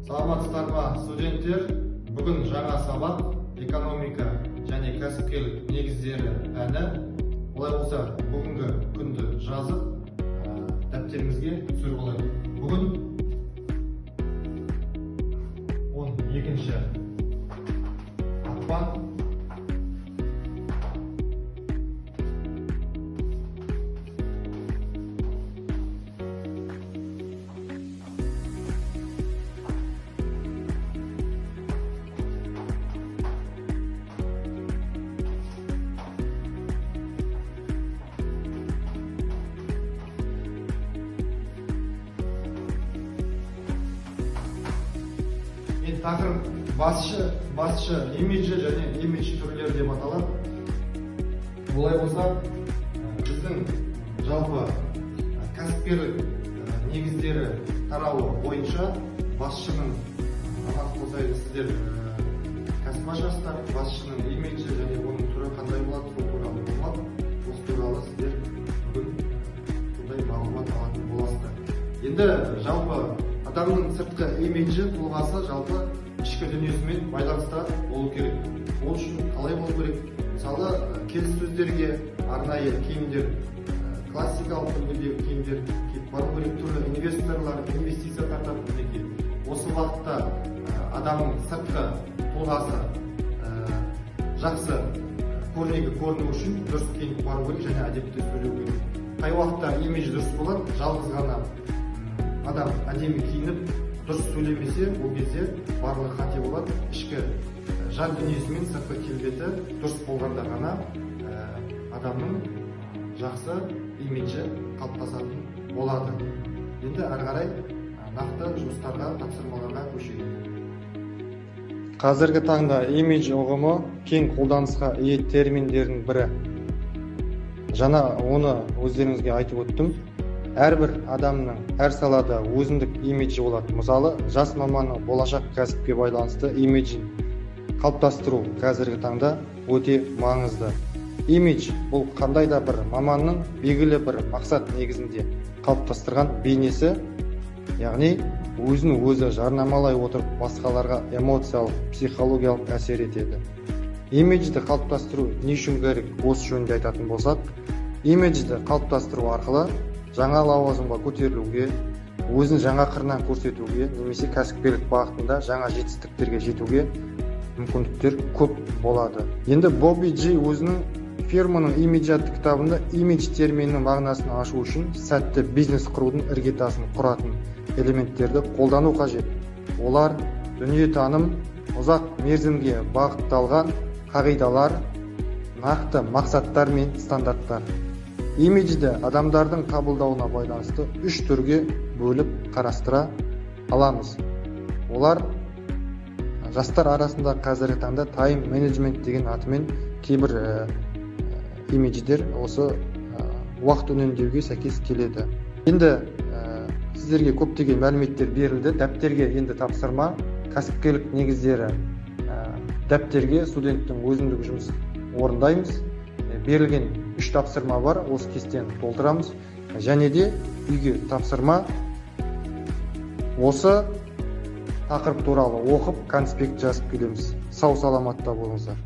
Саламатсыздар ма, студенттер? Бүгін жаңа сабақ экономика және кәсіпкерлік негіздері пәні. Олай болса, бүгінгі күнді жазып, дәптеріңізге түсіріп алайық. Бүгін 12 ақпан. Тақырып басшы имиджі және имидж түрлері деп аталады. Олай болса, біздің жалпы кәсіпкерлік негіздері тарауы бойынша басшының сіздер кәсіп ашасыздар, басшының имиджі және оның түрі қандай болады, сол туралы болады. Осы туралы сіздер бүгін сондай мағлұмат алатын боласыздар. Енді жалпы адамның сыртқы имиджі, тұлғасы жалпы ішкі дүниесімен байланыста болу керек. Ол үшін қалай болу керек? Мысалы, келіссөздерге арнайы киімдер, классикалық үлгідегі киімдер киіп бару керек. Түрлі инвесторлар инвестиция тартады мінекей. Осы уақытта адамның сыртқы тұлғасы жақсы көріну үшін дұрыс киініп бару керек және әдепті сөйлеу керек. Қай уақытта имидж дұрыс болады, жалғыз ғана адам әдемі киініп дұрыс сөйлемесе, ол кезде барлығы қате болады. Ішкі жан дүниесі мен сыртқы келбеті дұрыс болғанда ғана адамның жақсы имиджі қалыптасатын болады. Енді әрі қарай нақты жұмыстарға, тапсырмаларға көшейік. Қазіргі таңда имидж ұғымы кең қолданысқа ие терминдердің бірі. Жаңа оны өздеріңізге айтып өттім. Әрбір адамның әр салада өзіндік имиджі болады. Мысалы, жас маманның болашақ кәсіпке байланысты имиджін қалыптастыру қазіргі таңда өте маңызды. Имидж бұл қандай да бір маманның белгілі бір мақсат негізінде қалыптастырған бейнесі, яғни өзін өзі жарнамалай отырып басқаларға эмоциялық, психологиялық әсер етеді. Имиджді қалыптастыру не үшін керек? Осы жөнінде айтатын болсақ, имиджді қалыптастыру арқылы жаңа лауазымға көтерілуге, өзін жаңа қырынан көрсетуге, немесе кәсіпкерлік бағытында жаңа жетістіктерге жетуге мүмкіндіктер көп болады. Енді Бобби Джей өзінің фирманың имиджі атты кітабында имидж терминінің мағынасын ашу үшін сәтті бизнес құрудың іргетасын құратын элементтерді қолдану қажет. Олар дүниетаным, ұзақ мерзімге бағытталған қағидалар, нақты мақсаттар мен стандарттар. Имиджді адамдардың қабылдауына байланысты 3 түрге бөліп қарастыра аламыз. Олар жастар арасында қазіргі таңда тайм менеджмент деген атымен кейбір имидждер осы уақыт үнемдеуге сәйкес келеді. Енді сіздерге көптеген мәліметтер берілді. Дәптерге енді тапсырма, кәсіпкерлік негіздері дәптерге студенттің өзіндік жұмыс орындаймыз. Берілген 3 тапсырма бар, осы кестені толтырамыз. Және де үйге тапсырма осы тақырып туралы оқып, конспект жазып келеміз. Сау саламатта болыңыздар.